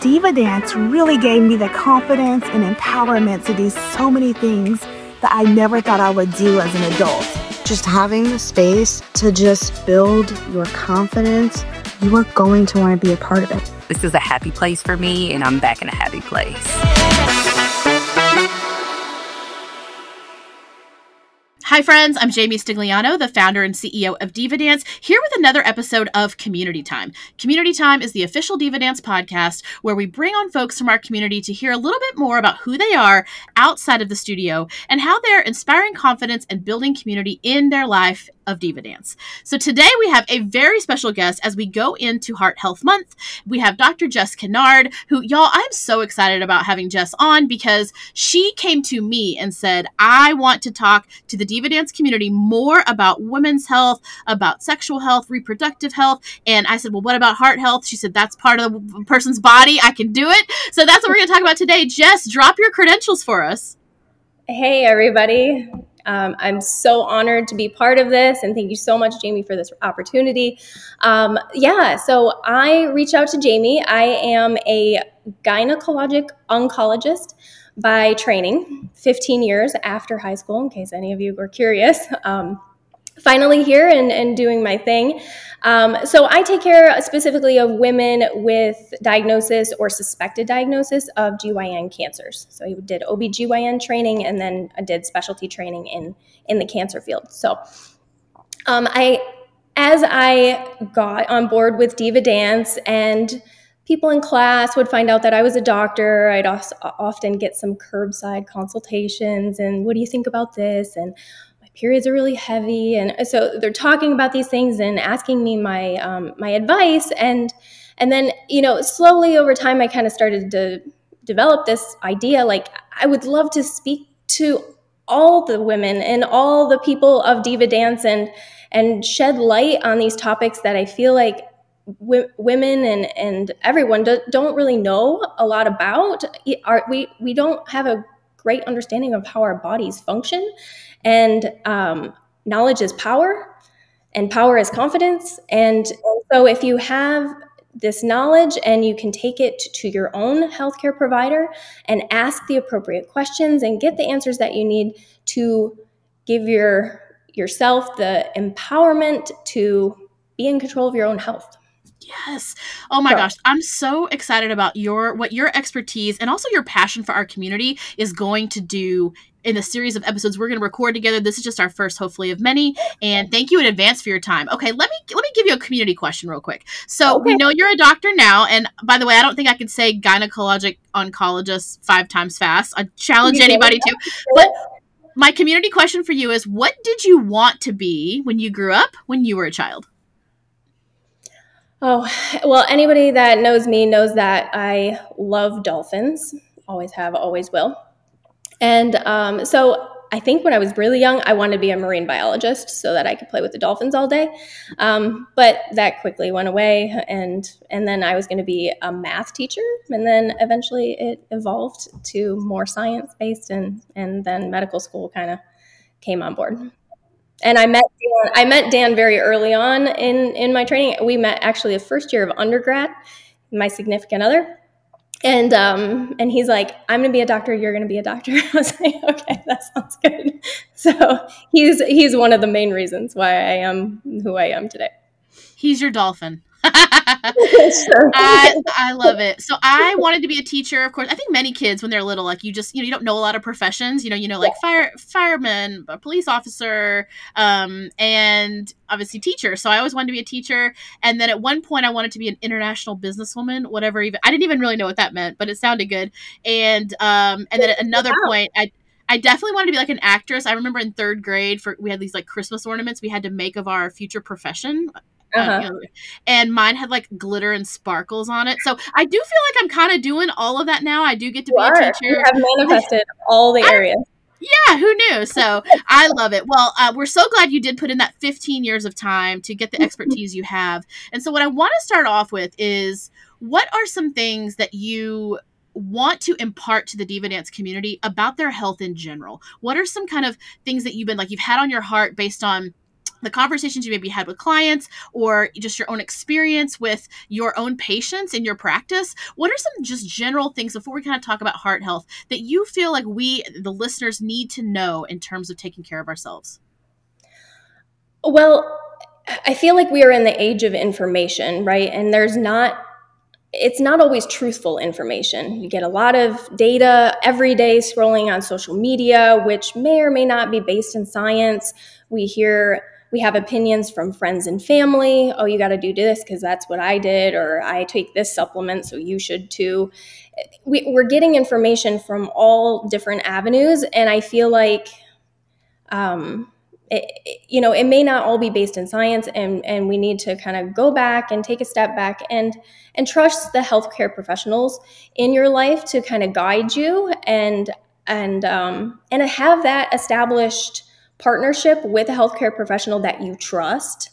DivaDance really gave me the confidence and empowerment to do so many things that I never thought I would do as an adult. Just having the space to just build your confidence, you are going to want to be a part of it. This is a happy place for me, and I'm back in a happy place. Hi friends, I'm Jami Stigliano, the founder and CEO of DivaDance, here with another episode of Community Time. Community Time is the official DivaDance podcast where we bring on folks from our community to hear a little bit more about who they are outside of the studio and how they're inspiring confidence and building community in their life of DivaDance. So today we have a very special guest as we go into Heart Health Month. We have Dr. Jess Kennard, who, y'all, I'm so excited about having Jess on because she came to me and said, I want to talk to the DivaDance community more about women's health, about sexual health, reproductive health. And I said, well, what about heart health? She said, that's part of the person's body. I can do it. So that's what we're going to talk about today. Jess, drop your credentials for us. Hey, everybody. I'm so honored to be part of this, and thank you so much, Jami, for this opportunity. So I reached out to Jami. I am a gynecologic oncologist by training, 15 years after high school, in case any of you were curious. Finally here and doing my thing. So I take care specifically of women with diagnosis or suspected diagnosis of GYN cancers. So I did OB/GYN training and then I did specialty training in the cancer field. So as I got on board with DivaDance and people in class would find out that I was a doctor, I'd also often get some curbside consultations and what do you think about this? And periods are really heavy, and so they're talking about these things and asking me my my advice, and then slowly over time I kind of started to develop this idea, like I would love to speak to all the women and all the people of DivaDance and shed light on these topics that I feel like women and everyone don't really know a lot about. We don't have a great understanding of how our bodies function. And knowledge is power, and power is confidence. And so if you have this knowledge and you can take it to your own healthcare provider and ask the appropriate questions and get the answers that you need to give yourself the empowerment to be in control of your own health. Yes. Oh my gosh. I'm so excited about what your expertise and also your passion for our community is going to do in the series of episodes we're going to record together. This is just our first, hopefully, of many. And thank you in advance for your time. Okay, let me give you a community question real quick. So we know you're a doctor now. And by the way, I don't think I could say gynecologic oncologist 5 times fast. I challenge anybody to. But my community question for you is, what did you want to be when you grew up, when you were a child? Oh, well, anybody that knows me knows that I love dolphins. Always have, always will. And so I think when I was really young, I wanted to be a marine biologist so that I could play with the dolphins all day. But that quickly went away. And then I was going to be a math teacher. And then eventually it evolved to more science-based, and then medical school kind of came on board. And I met Dan very early on in my training. We met actually the first year of undergrad, my significant other. And he's like, I'm going to be a doctor. You're going to be a doctor. I was like, okay, that sounds good. So he's one of the main reasons why I am who I am today. He's your dolphin. I love it. So I wanted to be a teacher, of course. I think many kids when they're little, like you don't know a lot of professions, like fireman, a police officer, and obviously teacher. So I always wanted to be a teacher. And then at one point I wanted to be an international businesswoman, whatever. I didn't even really know what that meant, but it sounded good. And then at another point, I definitely wanted to be like an actress. I remember in 3rd grade we had these like Christmas ornaments we had to make of our future profession. And mine had like glitter and sparkles on it. So I do feel like I'm kind of doing all of that now. I do get to be a teacher. You have manifested all the areas. Yeah, who knew? So I love it. Well, we're so glad you did put in that 15 years of time to get the expertise you have. And so what I want to start off with is, what are some things that you want to impart to the DivaDance community about their health in general? What are some kind of things that you've had on your heart based on the conversations you maybe had with clients or just your own experience with your own patients in your practice. What are some just general things before we kind of talk about heart health that you feel like we, the listeners, need to know in terms of taking care of ourselves? Well, I feel like we are in the age of information, right? And it's not always truthful information. You get a lot of data every day scrolling on social media, which may or may not be based in science. We have opinions from friends and family. Oh, you got to do this because that's what I did, or I take this supplement, so you should too. We're getting information from all different avenues, and I feel like it may not all be based in science, and we need to kind of go back and take a step back and trust the healthcare professionals in your life to kind of guide you and have that established partnership with a healthcare professional that you trust,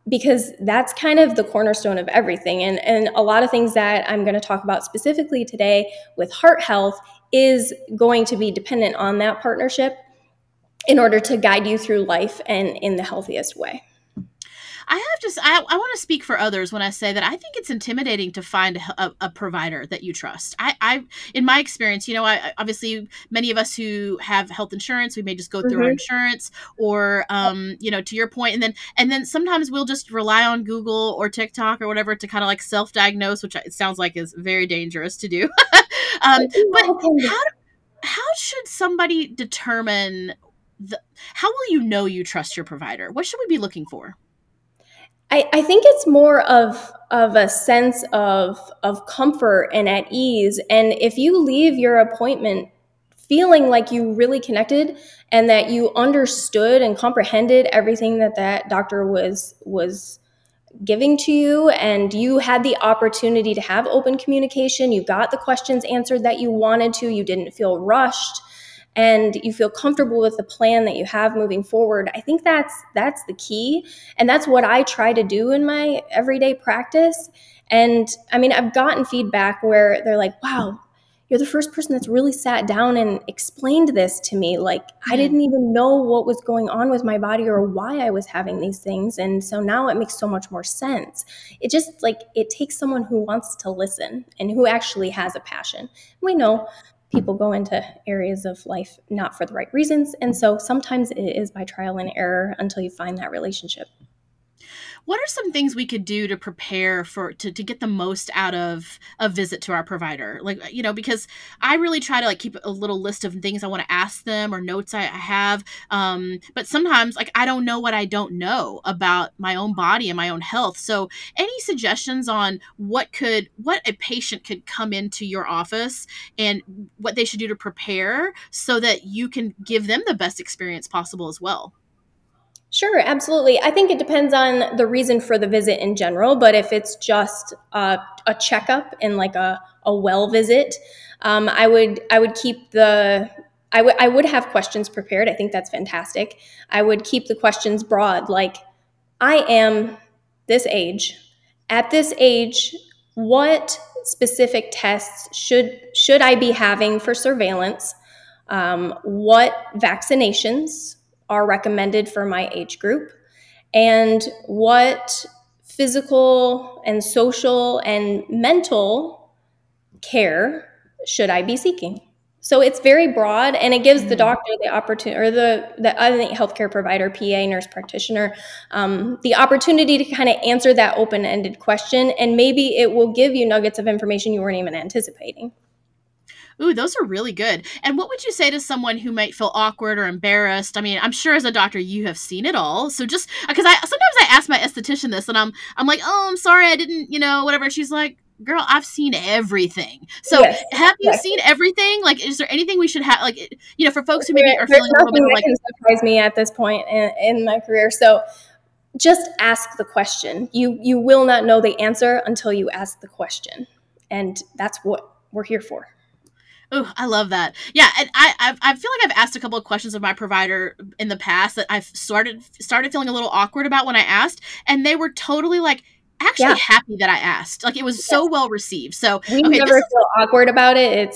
because that's kind of the cornerstone of everything. And a lot of things that I'm going to talk about specifically today with heart health is going to be dependent on that partnership in order to guide you through life and in the healthiest way. I want to speak for others when I say that I think it's intimidating to find a provider that you trust. In my experience, obviously many of us who have health insurance, we may just go through our insurance or, to your point, and then sometimes we'll just rely on Google or TikTok or whatever to kind of like self-diagnose, which it sounds like is very dangerous to do. But how should somebody determine how will you know you trust your provider? What should we be looking for? I think it's more of a sense of comfort and at ease. And if you leave your appointment feeling like you really connected and that you understood and comprehended everything that doctor was giving to you, and you had the opportunity to have open communication, you got the questions answered that you wanted to, you didn't feel rushed, and you feel comfortable with the plan that you have moving forward, I think that's the key. And that's what I try to do in my everyday practice. And I mean, I've gotten feedback where they're like, wow, you're the first person that's really sat down and explained this to me. Like, I didn't even know what was going on with my body or why I was having these things. And so now it makes so much more sense. It just it takes someone who wants to listen and who actually has a passion. We know people go into areas of life not for the right reasons. And so sometimes it is by trial and error until you find that relationship. What are some things we could do to prepare to get the most out of a visit to our provider? Because I really try to keep a little list of things I want to ask them or notes I have. But sometimes I don't know what I don't know about my own body and my own health. So any suggestions on what a patient could come into your office and what they should do to prepare so that you can give them the best experience possible as well? Sure, absolutely. I think it depends on the reason for the visit in general, but if it's just a checkup and a well visit, I would keep I would have questions prepared. I think that's fantastic. I would keep the questions broad, like, I am this age. At this age, what specific tests should I be having for surveillance? What vaccinations are recommended for my age group, and what physical and social and mental care should I be seeking? So it's very broad, and it gives the doctor the opportunity, or the other healthcare provider, PA, nurse practitioner, the opportunity to kind of answer that open-ended question, and maybe it will give you nuggets of information you weren't even anticipating. Ooh, those are really good. And what would you say to someone who might feel awkward or embarrassed? I mean, I'm sure as a doctor you have seen it all. So just because sometimes I ask my esthetician this, and I'm like, oh, I'm sorry, I didn't, whatever. She's like, girl, I've seen everything. So yes, have you seen everything? Is there anything we should have, for folks who maybe are feeling a little bit that can surprise me at this point in my career. So just ask the question. You will not know the answer until you ask the question. And that's what we're here for. Oh, I love that. Yeah, and I feel like I've asked a couple of questions of my provider in the past that I've started feeling a little awkward about when I asked, and they were totally actually happy that I asked. It was so well received. So we never feel awkward about it.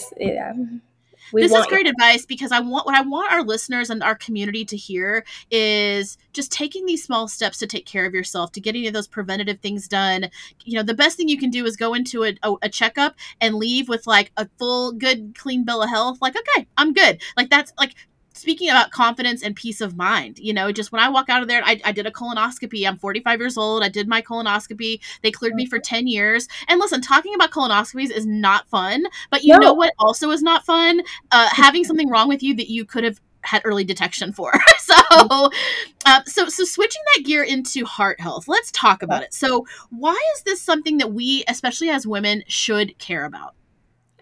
This is great advice, because what I want our listeners and our community to hear is just taking these small steps to take care of yourself, to getting those preventative things done. The best thing you can do is go into a checkup and leave with like a full, good, clean bill of health. Like, okay, I'm good. Like, that's like, speaking about confidence and peace of mind, just when I walk out of there, I did a colonoscopy. I'm 45 years old. I did my colonoscopy. They cleared me for 10 years. And listen, talking about colonoscopies is not fun, but you know what also is not fun? Having something wrong with you that you could have had early detection for. So switching that gear into heart health, let's talk about it. So why is this something that we, especially as women, should care about?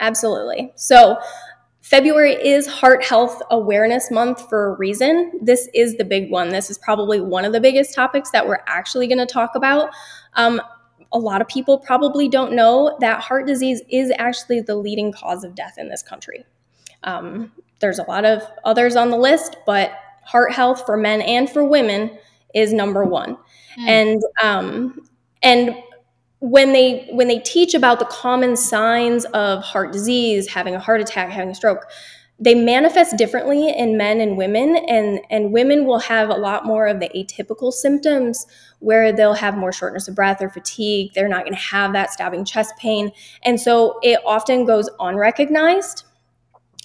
Absolutely. So February is Heart Health Awareness Month for a reason. This is the big one. This is probably one of the biggest topics that we're actually going to talk about. A lot of people probably don't know that heart disease is actually the leading cause of death in this country. There's a lot of others on the list, but heart health for men and for women is number one. And when they teach about the common signs of heart disease, having a heart attack, having a stroke, they manifest differently in men and women, and women will have a lot more of the atypical symptoms where they'll have more shortness of breath or fatigue. They're not going to have that stabbing chest pain. And so it often goes unrecognized.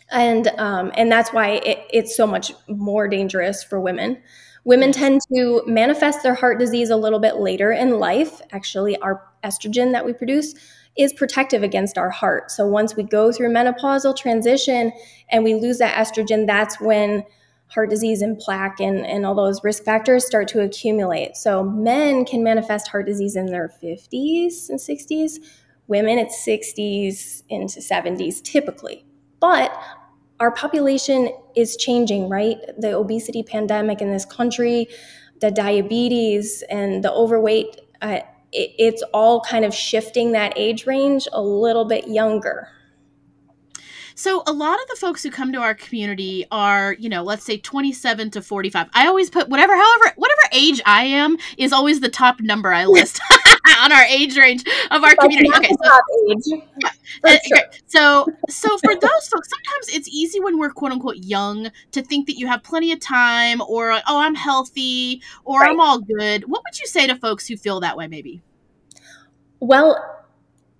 And that's why it's so much more dangerous for women. Women tend to manifest their heart disease a little bit later in life. Actually, our estrogen that we produce is protective against our heart. So once we go through menopausal transition and we lose that estrogen, that's when heart disease and plaque and all those risk factors start to accumulate. So men can manifest heart disease in their 50s and 60s. Women, it's 60s into 70s typically. But our population is changing, right? The obesity pandemic in this country, the diabetes and the overweight, it's all kind of shifting that age range a little bit younger. So a lot of the folks who come to our community are, let's say 27 to 45. I always put whatever age I am is always the top number I list on our age range of our community. Okay, so for those folks, sometimes it's easy when we're quote unquote young to think that you have plenty of time, or I'm healthy, or I'm all good. What would you say to folks who feel that way, maybe? Well,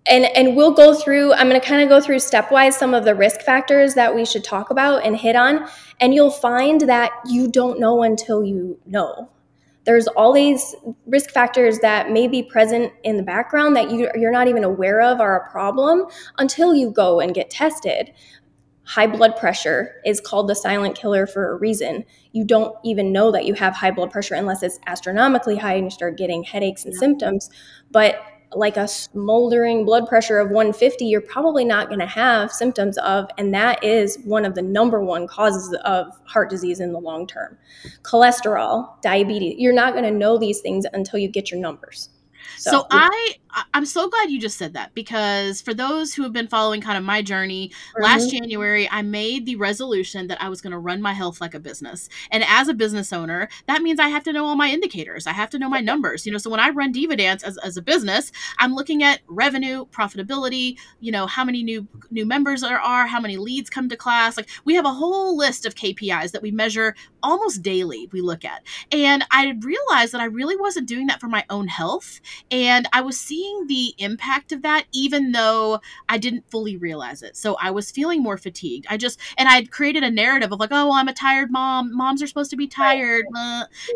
and we'll go through, I'm going to kind of go through stepwise some of the risk factors that we should talk about and hit on, and you'll find that you don't know until you know. There's all these risk factors that may be present in the background that you're not even aware of are a problem until you go and get tested. High blood pressure is called the silent killer for a reason. You don't even know that you have high blood pressure unless it's astronomically high and you start getting headaches and symptoms. But like a smoldering blood pressure of 150, you're probably not going to have symptoms of, and that is one of the number one causes of heart disease in the long term. Cholesterol, diabetes, you're not going to know these things until you get your numbers. So I'm so glad you just said that, because for those who have been following kind of my journey, last January, I made the resolution that I was going to run my health like a business. And as a business owner, that means I have to know all my indicators. I have to know my numbers. So when I run DivaDance as a business, I'm looking at revenue, profitability, how many new members there are, how many leads come to class. Like, we have a whole list of KPIs that we measure almost daily, we look at. And I realized that I really wasn't doing that for my own health. And I was seeing the impact of that, even though I didn't fully realize it. So I was feeling more fatigued. And I'd created a narrative of like, oh, well, I'm a tired mom. Moms are supposed to be tired.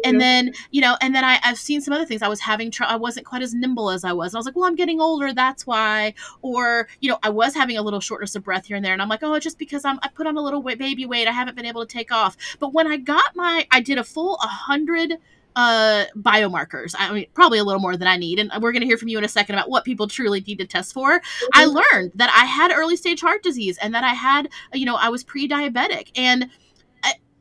And then, I've seen some other things. I was having I wasn't quite as nimble as I was. And I was like, well, I'm getting older. That's why. Or, I was having a little shortness of breath here and there. And I'm like, oh, it's just because I put on a little baby weight. I haven't been able to take off. But when I did a full 100 biomarkers. I mean, probably a little more than I need. And we're going to hear from you in a second about what people truly need to test for. I learned that I had early stage heart disease and that I had, I was pre-diabetic. And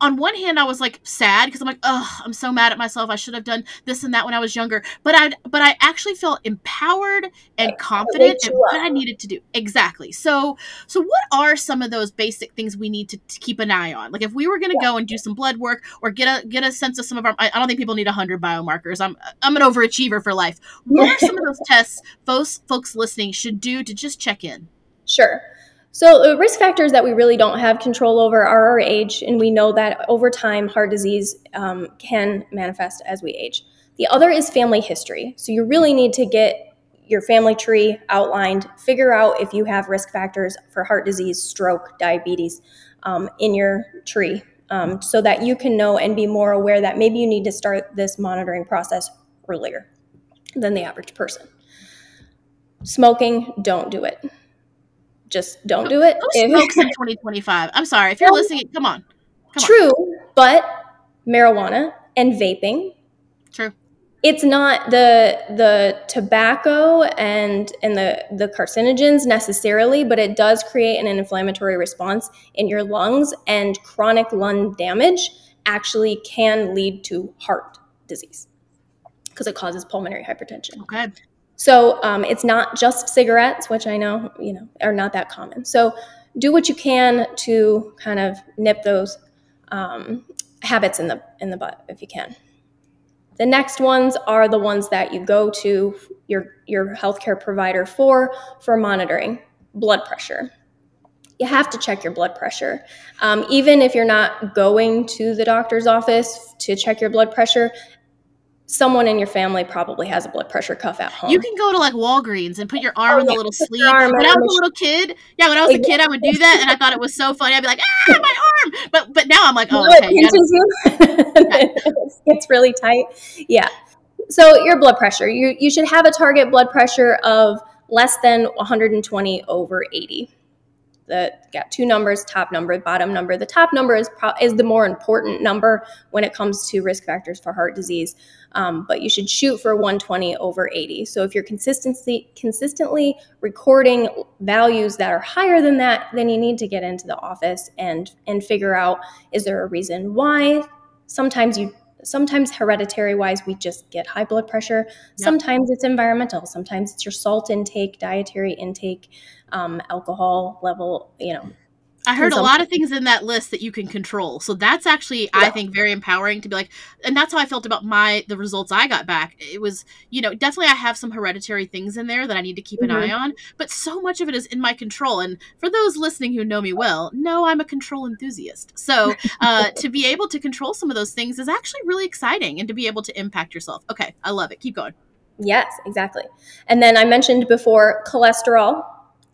on one hand, I was like sad because I'm like, oh, I'm so mad at myself. I should have done this and that when I was younger. But I actually felt empowered and confident in what I needed to do. Exactly. So what are some of those basic things we need to keep an eye on? Like, if we were going to go and do some blood work or get a sense of some of our, I don't think people need 100 biomarkers. I'm an overachiever for life. What are some of those tests folks listening should do to just check in? Sure. So risk factors that we really don't have control over are our age, and we know that over time, heart disease can manifest as we age. The other is family history. So you really need to get your family tree outlined, figure out if you have risk factors for heart disease, stroke, diabetes in your tree, so that you can know and be more aware that maybe you need to start this monitoring process earlier than the average person. Smoking, don't do it. Just don't do it. Who smokes in 2025? I'm sorry. If you're listening, come on. True, but marijuana and vaping. True. It's not the tobacco and the carcinogens necessarily, but it does create an inflammatory response in your lungs, and chronic lung damage actually can lead to heart disease because it causes pulmonary hypertension. Okay. So it's not just cigarettes, which I know, are not that common. So do what you can to kind of nip those habits in the butt if you can. The next ones are the ones that you go to your healthcare provider for monitoring. Blood pressure. You have to check your blood pressure. Even if you're not going to the doctor's office to check your blood pressure, someone in your family probably has a blood pressure cuff at home. You can go to like Walgreens and put your arm in the little sleeve. When I was a little kid, a kid, I would do that, and I thought it was so funny. I'd be like, my arm! But now I'm like, oh, okay. It's really tight. Yeah. So your blood pressure, you should have a target blood pressure of less than 120 over 80. Got two numbers, top number, bottom number. The top number is the more important number when it comes to risk factors for heart disease, but you should shoot for 120 over 80. So if you're consistently recording values that are higher than that, then you need to get into the office and figure out, is there a reason why? Sometimes hereditary wise, we just get high blood pressure. Yep. Sometimes it's environmental. Sometimes it's your salt intake, dietary intake, alcohol level, I heard a lot of things in that list that you can control. So that's actually, I think, very empowering to be like, and that's how I felt about the results I got back. It was, definitely I have some hereditary things in there that I need to keep an eye on, but so much of it is in my control. And for those listening who know me well, know I'm a control enthusiast. So to be able to control some of those things is actually really exciting, and to be able to impact yourself. Okay, I love it. Keep going. Yes, exactly. And then I mentioned before cholesterol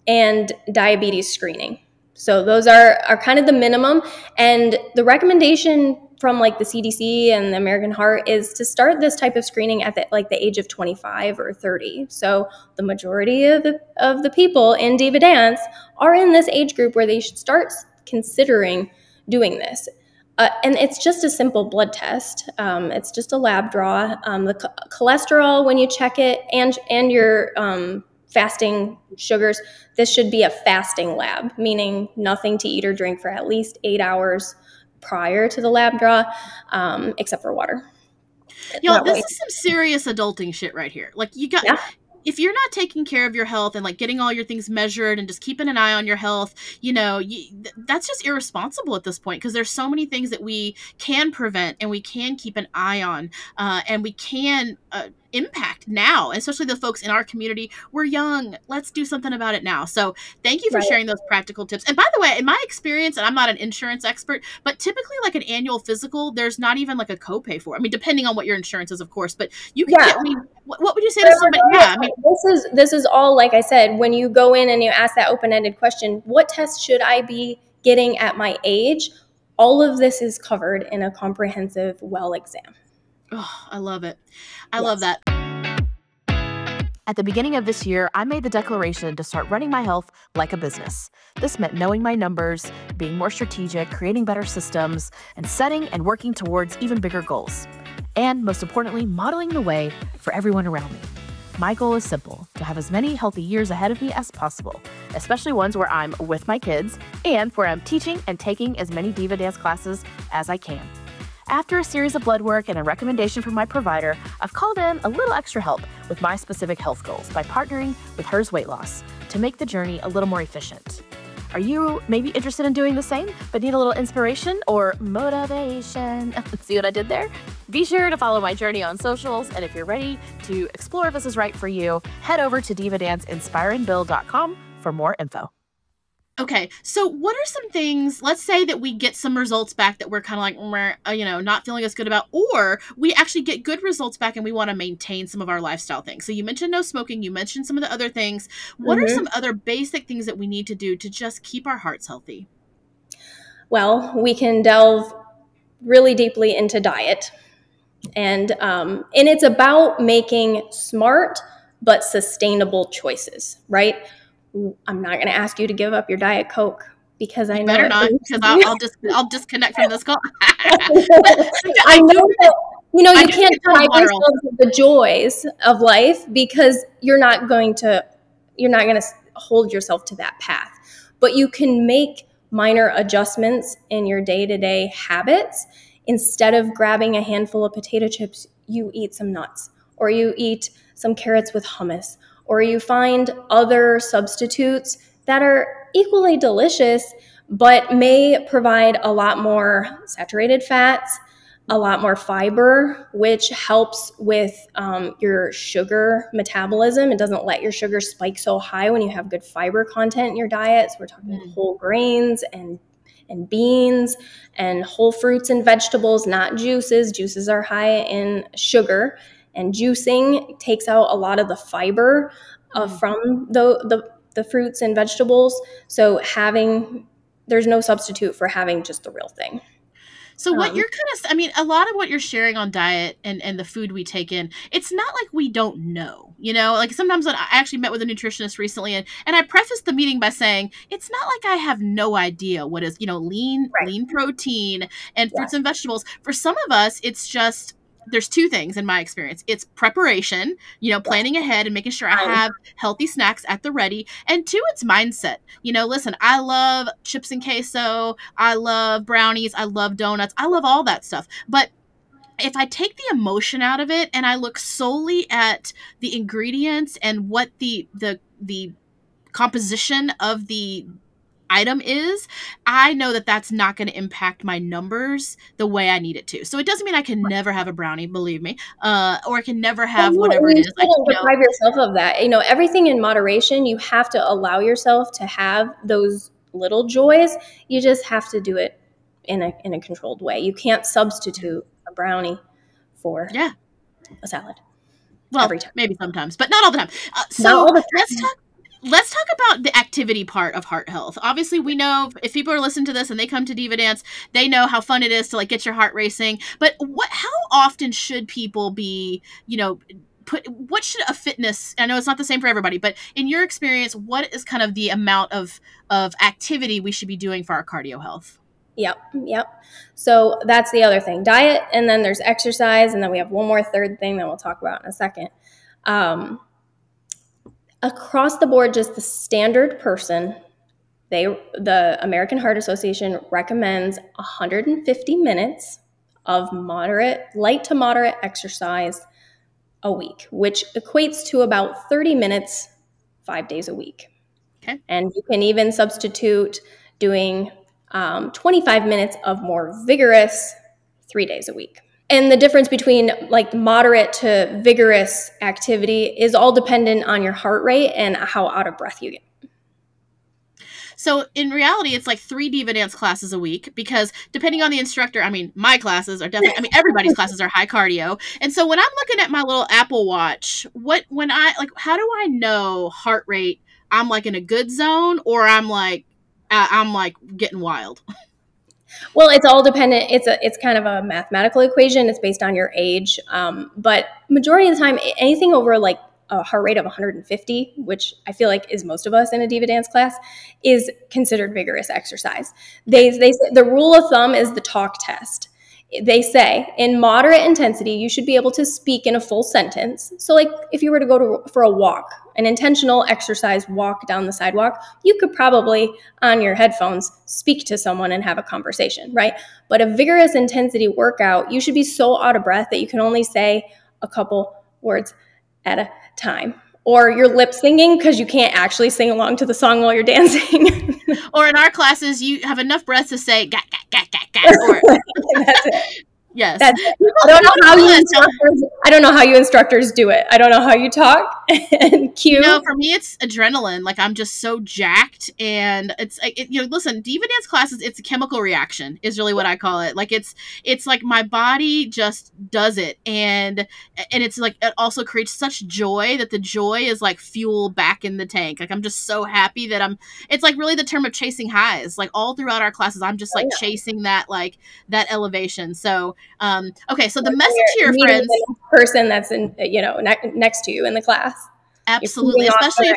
and diabetes screening. So those are kind of the minimum. And the recommendation from like the CDC and the American Heart is to start this type of screening at the age of 25 or 30. So the majority of the people in DivaDance are in this age group where they should start considering doing this. And it's just a simple blood test. It's just a lab draw. The cholesterol, when you check it, and your fasting sugars, this should be a fasting lab, meaning nothing to eat or drink for at least 8 hours prior to the lab draw, except for water. This is some serious adulting shit right here. Like if you're not taking care of your health and like getting all your things measured and just keeping an eye on your health, that's just irresponsible at this point, because there's so many things that we can prevent and we can keep an eye on, and we can impact now, especially the folks in our community. We're young. Let's do something about it now. So thank you for sharing those practical tips. And by the way, in my experience, and I'm not an insurance expert, but typically like an annual physical, there's not even like a copay for it. I mean, depending on what your insurance is, of course, but you can get, what would you say to somebody? Yeah, I mean, this is all, like I said, when you go in and you ask that open-ended question, what test should I be getting at my age? All of this is covered in a comprehensive well exam. Oh, I love it. I love that. At the beginning of this year, I made the declaration to start running my health like a business. This meant knowing my numbers, being more strategic, creating better systems, and setting and working towards even bigger goals. And most importantly, modeling the way for everyone around me. My goal is simple: to have as many healthy years ahead of me as possible, especially ones where I'm with my kids and where I'm teaching and taking as many DivaDance classes as I can. After a series of blood work and a recommendation from my provider, I've called in a little extra help with my specific health goals by partnering with Hers Weight Loss to make the journey a little more efficient. Are you maybe interested in doing the same, but need a little inspiration or motivation? See what I did there? Be sure to follow my journey on socials, and if you're ready to explore if this is right for you, head over to DivaDanceInspireandBuild.com for more info. Okay, so what are some things, let's say that we get some results back that we're kind of like, not feeling as good about, or we actually get good results back and we want to maintain some of our lifestyle things. So you mentioned no smoking, you mentioned some of the other things. What are some other basic things that we need to do to just keep our hearts healthy? Well, we can delve really deeply into diet. And it's about making smart but sustainable choices, right? I'm not going to ask you to give up your Diet Coke because I know better not, because I'll disconnect from this call. I know that, you can't deprive yourself of the joys of life because you're not going to hold yourself to that path. But you can make minor adjustments in your day-to-day habits. Instead of grabbing a handful of potato chips, you eat some nuts, or you eat some carrots with hummus, or you find other substitutes that are equally delicious, but may provide a lot more saturated fats, a lot more fiber, which helps with your sugar metabolism. It doesn't let your sugar spike so high when you have good fiber content in your diet. So we're talking whole grains and beans and whole fruits and vegetables, not juices. Juices are high in sugar, and juicing takes out a lot of the fiber from the fruits and vegetables. So there's no substitute for having just the real thing. So what you're a lot of what you're sharing on diet and the food we take in, it's not like we don't know, like sometimes when I actually met with a nutritionist recently and I prefaced the meeting by saying, it's not like I have no idea what is, lean protein and fruits and vegetables. For some of us, it's just, there's two things in my experience. It's preparation, planning ahead and making sure I have healthy snacks at the ready. And two, it's mindset. Listen, I love chips and queso. I love brownies. I love donuts. I love all that stuff. But if I take the emotion out of it and I look solely at the ingredients and what the composition of the item is, I know that that's not going to impact my numbers the way I need it to. So it doesn't mean I can never have a brownie, believe me, or I can never have whatever it is. You don't deprive yourself of that. Everything in moderation. You have to allow yourself to have those little joys. You just have to do it in a controlled way. You can't substitute a brownie for a salad. Well, every time. Maybe sometimes, but not all the time. Not all the time. Let's talk about the activity part of heart health. Obviously, we know if people are listening to this and they come to DivaDance, they know how fun it is to get your heart racing. But how often should people be, what should a fitness, I know it's not the same for everybody, but in your experience, what is kind of the amount of activity we should be doing for our cardio health? Yep. So that's the other thing, diet, and then there's exercise, and then we have one more third thing that we'll talk about in a second. Across the board, just the standard person, the American Heart Association recommends 150 minutes of light to moderate exercise a week, which equates to about 30 minutes 5 days a week. Okay. And you can even substitute doing 25 minutes of more vigorous 3 days a week. And the difference between moderate to vigorous activity is all dependent on your heart rate and how out of breath you get. So in reality, it's 3 DivaDance classes a week because depending on the instructor, my classes are definitely, everybody's classes are high cardio. And so when I'm looking at my little Apple Watch, how do I know heart rate? I'm in a good zone or I'm getting wild? Well, it's all dependent. It's kind of a mathematical equation. It's based on your age. But majority of the time, anything over a heart rate of 150, which I feel like is most of us in a DivaDance class, is considered vigorous exercise. They say the rule of thumb is the talk test. They say in moderate intensity, you should be able to speak in a full sentence. So if you were to go for a walk, an intentional exercise walk down the sidewalk, you could probably on your headphones speak to someone and have a conversation, right? But a vigorous intensity workout, you should be so out of breath that you can only say a couple words at a time. Or you're lip singing because you can't actually sing along to the song while you're dancing. Or in our classes, you have enough breath to say, gat, gat, gat, gat, gat. Or, that's it. Yes. I don't know how you instructors do it. I don't know how you talk. and cute. For me, it's adrenaline. Like, I'm just so jacked, and it's listen, DivaDance classes, it's a chemical reaction is really what I call it. Like, it's like my body just does it, and it's like it also creates such joy that the joy is like fuel back in the tank. Like, I'm just so happy that it's like really the term of chasing highs. Like, all throughout our classes, I'm just like chasing that, like that elevation. So, okay, so the message here, friends, the person that's in next to you in the class. Absolutely, especially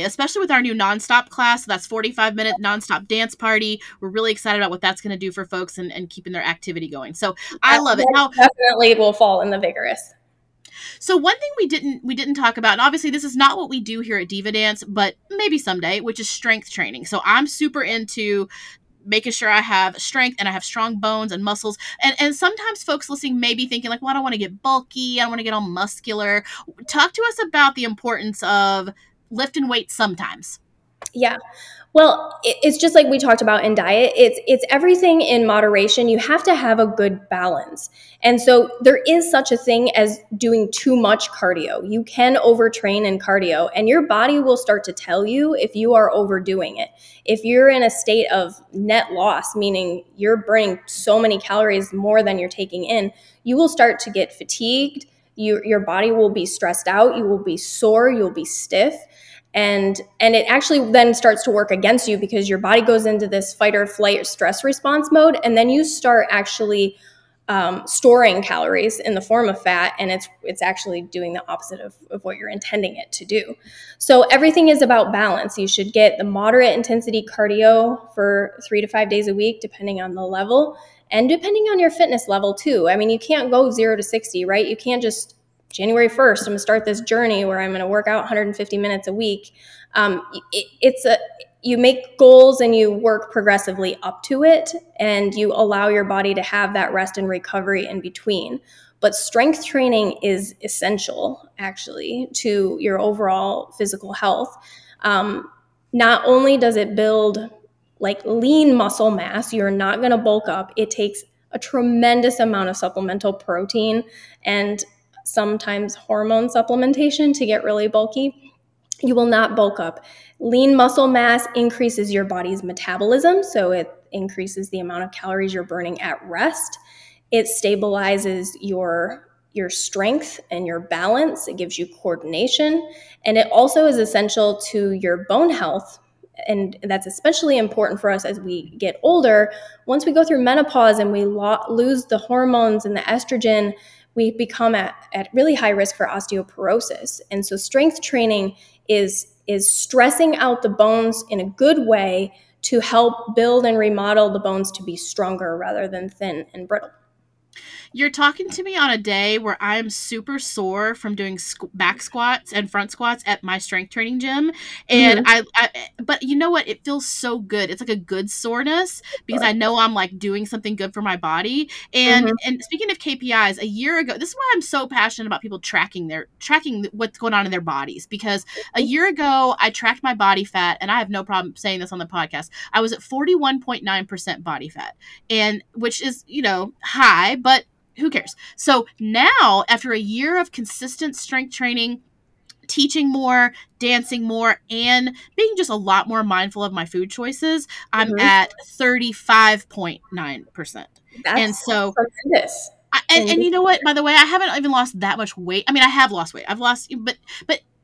especially with our new nonstop class. So that's 45-minute nonstop dance party. We're really excited about what that's going to do for folks and keeping their activity going. So I love it. Now, definitely will fall in the vigorous. So one thing we didn't talk about, and obviously this is not what we do here at DivaDance, but maybe someday, which is strength training. So I'm super into making sure I have strength and I have strong bones and muscles. And sometimes folks listening may be thinking like, well, I don't want to get bulky. I don't want to get all muscular. Talk to us about the importance of lifting weights sometimes. Yeah. Well, it's just like we talked about in diet. It's everything in moderation. You have to have a good balance. And so there is such a thing as doing too much cardio. You can overtrain in cardio, and your body will start to tell you if you are overdoing it. If you're in a state of net loss, meaning you're burning so many calories more than you're taking in, you will start to get fatigued. Your body will be stressed out. You will be sore. You'll be stiff. And it actually then starts to work against you because your body goes into this fight or flight or stress response mode. And then you start actually storing calories in the form of fat. And it's actually doing the opposite of what you're intending it to do. So everything is about balance. You should get the moderate intensity cardio for 3 to 5 days a week, depending on the level and depending on your fitness level too. I mean, you can't go 0 to 60, right? You can't just January 1st, I'm going to start this journey where I'm going to work out 150 minutes a week. You make goals and you work progressively up to it, and you allow your body to have that rest and recovery in between. But strength training is essential, actually, to your overall physical health. Not only does it build like lean muscle mass, you're not going to bulk up. It takes a tremendous amount of supplemental protein and sometimes hormone supplementation to get really bulky. You will not bulk up. Lean muscle mass increases your body's metabolism, so it increases the amount of calories you're burning at rest. It stabilizes your strength and your balance. It gives you coordination, and it also is essential to your bone health. And that's especially important for us as we get older. Once we go through menopause and we lose the hormones and the estrogen, we become at really high risk for osteoporosis. And so strength training is stressing out the bones in a good way to help build and remodel the bones to be stronger rather than thin and brittle. You're talking to me on a day where I'm super sore from doing back squats and front squats at my strength training gym. And but you know what? It feels so good. It's like a good soreness because I know I'm like doing something good for my body. And speaking of KPIs, a year ago, this is why I'm so passionate about people tracking what's going on in their bodies, because a year ago I tracked my body fat, and I have no problem saying this on the podcast. I was at 41.9% body fat, and which is, high, but who cares? So now, after a year of consistent strength training, teaching more, dancing more, and being just a lot more mindful of my food choices, I'm at 35.9%. And so tremendous. And you know what? By the way, I haven't even lost that much weight. I mean, I have lost weight. I've lost, but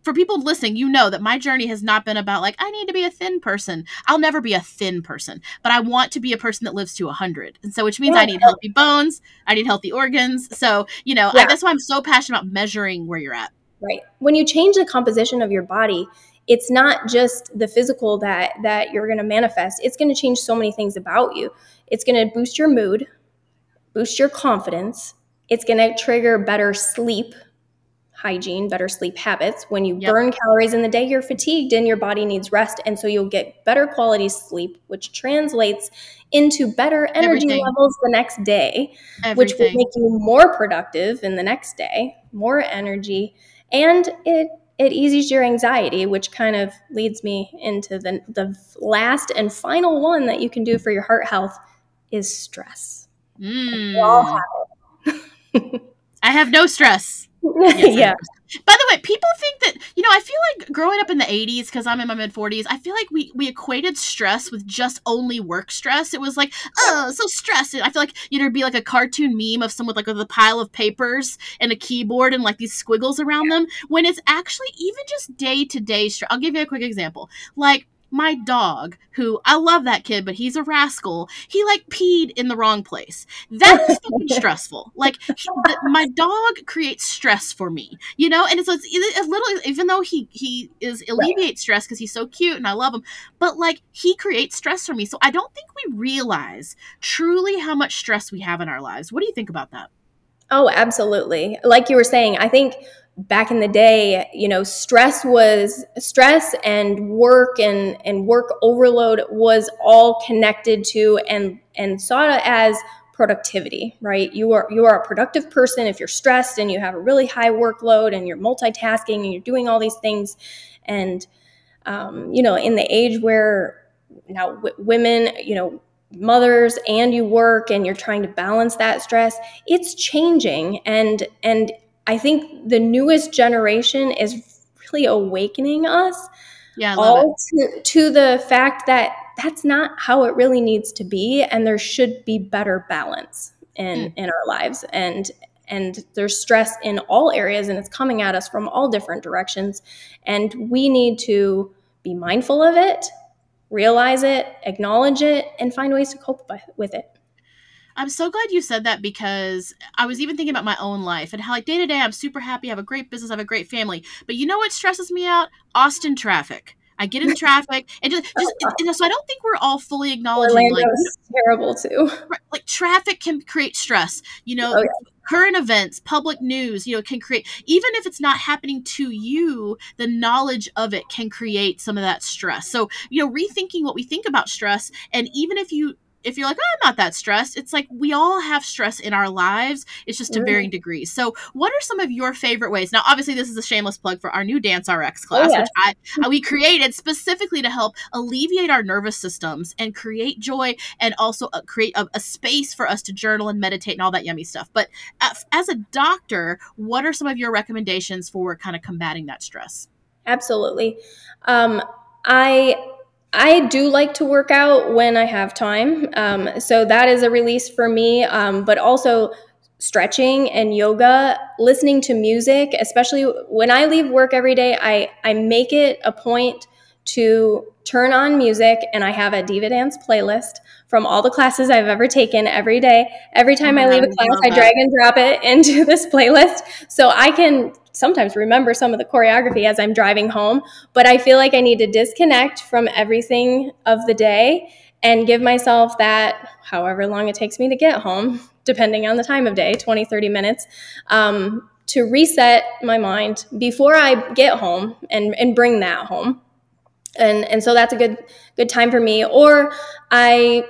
for people listening, you know that my journey has not been about like, I need to be a thin person. I'll never be a thin person, but I want to be a person that lives to 100. And so, which means I need healthy bones. I need healthy organs. So, that's why I'm so passionate about measuring where you're at. Right. When you change the composition of your body, it's not just the physical that you're going to manifest. It's going to change so many things about you. It's going to boost your mood, boost your confidence. It's going to trigger better sleep hygiene, better sleep habits. When you burn calories in the day, you're fatigued and your body needs rest. And so you'll get better quality sleep, which translates into better energy levels the next day, which will make you more productive in the next day, more energy. And it eases your anxiety, which kind of leads me into the last and final one that you can do for your heart health is stress. We all have it. I have no stress. Yes, Yeah. By the way, people think that, I feel like growing up in the 80s, because I'm in my mid-40s, I feel like we equated stress with just only work stress. It was like, oh, so stressed. And I feel like, there'd be like a cartoon meme of someone with a pile of papers and a keyboard and like these squiggles around them, when it's actually even just day-to-day stress. I'll give you a quick example. Like, my dog, who I love that kid, but he's a rascal. He like peed in the wrong place. That is fucking stressful. Like my dog creates stress for me, and so it's literally, even though he alleviates stress because he's so cute and I love him, but like he creates stress for me. So I don't think we realize truly how much stress we have in our lives. What do you think about that? Oh, absolutely. Like you were saying, I think back in the day, stress and work overload was all connected to and sought as productivity, right? You are a productive person if you're stressed and you have a really high workload and you're multitasking and you're doing all these things. And, in the age where now women, mothers, and you work and you're trying to balance that stress, it's changing. And I think the newest generation is really awakening us to the fact that that's not how it really needs to be. And there should be better balance in our lives. And there's stress in all areas and it's coming at us from all different directions. And we need to be mindful of it, realize it, acknowledge it, and find ways to cope with it. I'm so glad you said that, because I was even thinking about my own life and how like day to day I'm super happy, I have a great business, I have a great family. But you know what stresses me out? Austin traffic. I get in traffic and so I don't think we're all fully acknowledging Orlando's terrible too. Like traffic can create stress, current events, public news, can create, even if it's not happening to you, the knowledge of it can create some of that stress. So, rethinking what we think about stress, and even if you're like, oh, I'm not that stressed, it's like we all have stress in our lives. It's just to varying degrees. So what are some of your favorite ways? Now, obviously, this is a shameless plug for our new DanceRx class, which we created specifically to help alleviate our nervous systems and create joy, and also create a space for us to journal and meditate and all that yummy stuff. But as a doctor, what are some of your recommendations for kind of combating that stress? Absolutely. I do like to work out when I have time. So that is a release for me, but also stretching and yoga, listening to music, especially when I leave work every day, I make it a point to turn on music, and I have a DivaDance playlist from all the classes I've ever taken every day. Every time I leave a class, I drag and drop it into this playlist so I can sometimes remember some of the choreography as I'm driving home, but I feel like I need to disconnect from everything of the day and give myself that, however long it takes me to get home, depending on the time of day, 20, 30 minutes, to reset my mind before I get home and bring that home. And so that's a good time for me. Or I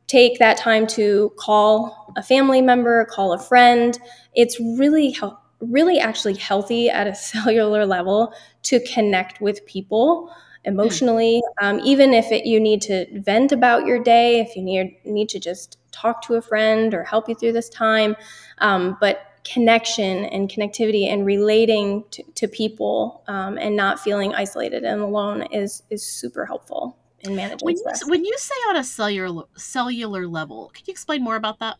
take that time to call a family member, call a friend. It's really actually healthy at a cellular level to connect with people emotionally, even if you need to vent about your day, if you need to just talk to a friend or help you through this time. But connection and connectivity and relating to people and not feeling isolated and alone is super helpful in managing stress. When you say on a cellular level, can you explain more about that?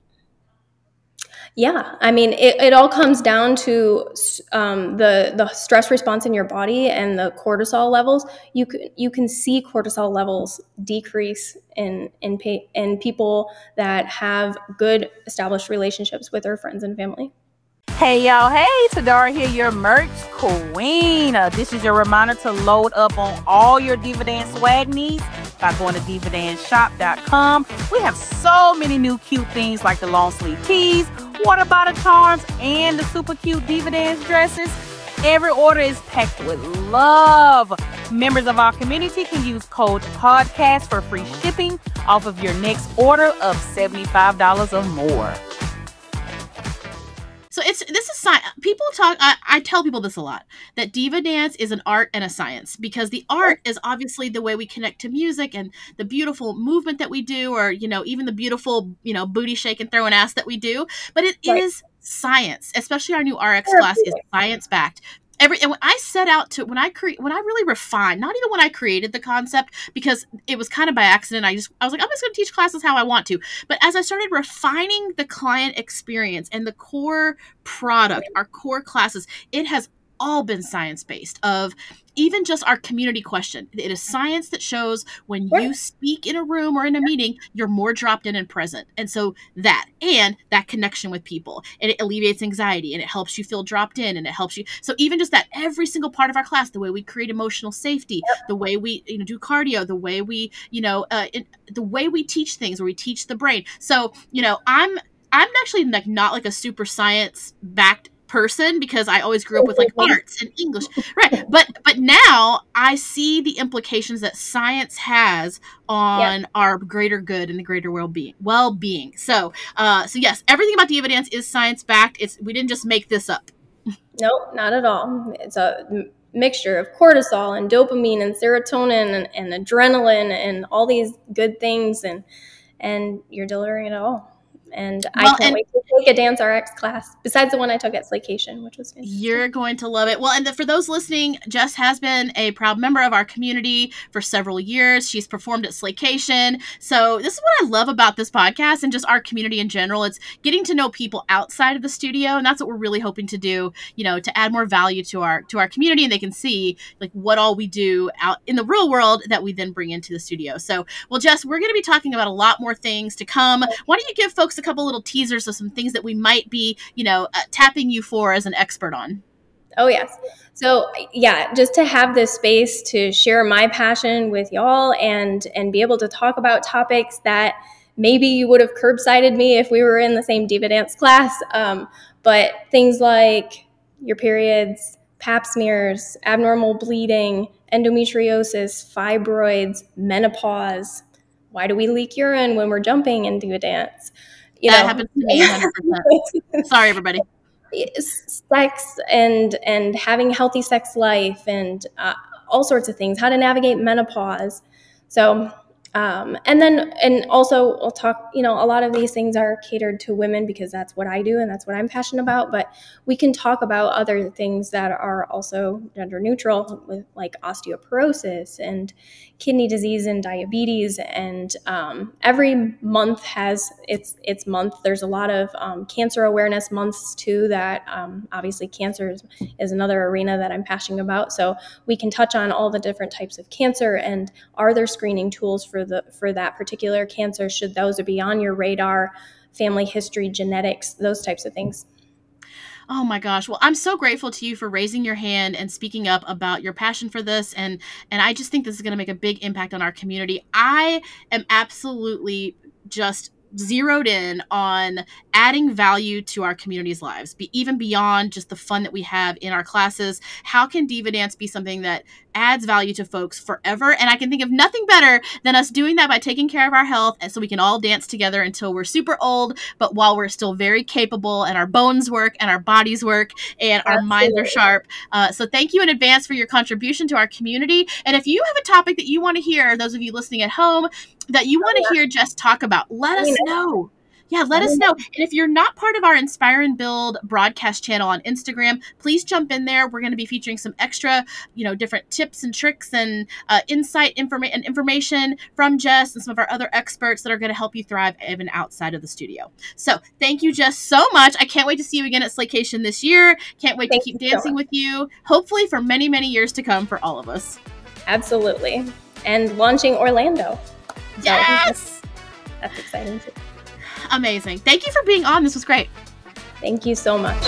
Yeah, I mean, it all comes down to the stress response in your body and the cortisol levels. You can see cortisol levels decrease in people that have good established relationships with their friends and family. Hey y'all, hey, Tadara here, your merch queen. This is your reminder to load up on all your DivaDance swag needs by going to DivaDanceShop.com. We have so many new cute things like the long sleeve tees, water bottle charms, and the super cute DivaDance dresses. Every order is packed with love. Members of our community can use code PODCAST for free shipping off of your next order of $75 or more. So this is science. People talk, I tell people this a lot, that DivaDance is an art and a science, because the art is obviously the way we connect to music and the beautiful movement that we do, or, even the beautiful, booty shake and throwing ass that we do. But it is science, especially our new RX class is science backed. And when I set out to, when I really refined, not even when I created the concept, because it was kind of by accident. I was like, I'm just going to teach classes how I want to. But as I started refining the client experience and the core product, our core classes, it has all been science-based, of even just our community question. It is science that shows when you speak in a room or in a meeting, you're more dropped in and present. And so that connection with people, and it alleviates anxiety, and it helps you feel dropped in, and it helps you. So even just that, every single part of our class, the way we create emotional safety, the way we do cardio, the way we the way we teach things, where we teach the brain. So I'm actually like not like a super science backed person, because I always grew up with like arts and English, right? But now I see the implications that science has on our greater good and the greater well-being. So yes, everything about DivaDance is science backed. We didn't just make this up. Nope, not at all. It's a mixture of cortisol and dopamine and serotonin and adrenaline and all these good things, and you're delivering it all. And I can't wait to take a DanceRx class, besides the one I took at Slaycation, which was fantastic. You're going to love it. Well, and for those listening, Jess has been a proud member of our community for several years. She's performed at Slaycation. So this is what I love about this podcast and just our community in general. It's getting to know people outside of the studio, and that's what we're really hoping to do, to add more value to our community, and they can see like what all we do out in the real world that we then bring into the studio. So, well, Jess, we're going to be talking about a lot more things to come. Why don't you give folks a couple little teasers of some things that we might be, tapping you for as an expert on? Oh, yes. So, yeah, just to have this space to share my passion with y'all and be able to talk about topics that maybe you would have curbsided me if we were in the same DivaDance class. But things like your periods, pap smears, abnormal bleeding, endometriosis, fibroids, menopause. Why do we leak urine when we're jumping in DivaDance? That happens to me 100%. Sorry, everybody. Sex and having healthy sex life and all sorts of things, how to navigate menopause. So, and also we'll talk, a lot of these things are catered to women because that's what I do and that's what I'm passionate about, but we can talk about other things that are also gender neutral, with like osteoporosis and kidney disease and diabetes. And every month has its month. There's a lot of cancer awareness months too, that obviously cancer is another arena that I'm passionate about. So we can touch on all the different types of cancer, and are there screening tools for that particular cancer? Should those be on your radar? Family history, genetics, those types of things. Oh my gosh. Well, I'm so grateful to you for raising your hand and speaking up about your passion for this. And I just think this is going to make a big impact on our community. I am absolutely just zeroed in on adding value to our community's lives, even beyond just the fun that we have in our classes. How can DivaDance be something that adds value to folks forever? And I can think of nothing better than us doing that by taking care of our health, and so we can all dance together until we're super old, but while we're still very capable, and our bones work and our bodies work and our minds are sharp. So thank you in advance for your contribution to our community. And if you have a topic that you want to hear, those of you listening at home, that you want to hear Jess talk about, let us know. Yeah, let us know. And if you're not part of our Inspire and Build broadcast channel on Instagram, please jump in there. We're going to be featuring some extra, different tips and tricks and insight information from Jess and some of our other experts that are going to help you thrive even outside of the studio. So thank you, Jess, so much. I can't wait to see you again at Slaycation this year. Can't wait to keep dancing with you, hopefully for many, many years to come for all of us. Absolutely. And launching Orlando. Yes! That's exciting too. Amazing. Thank you for being on. This was great. Thank you so much.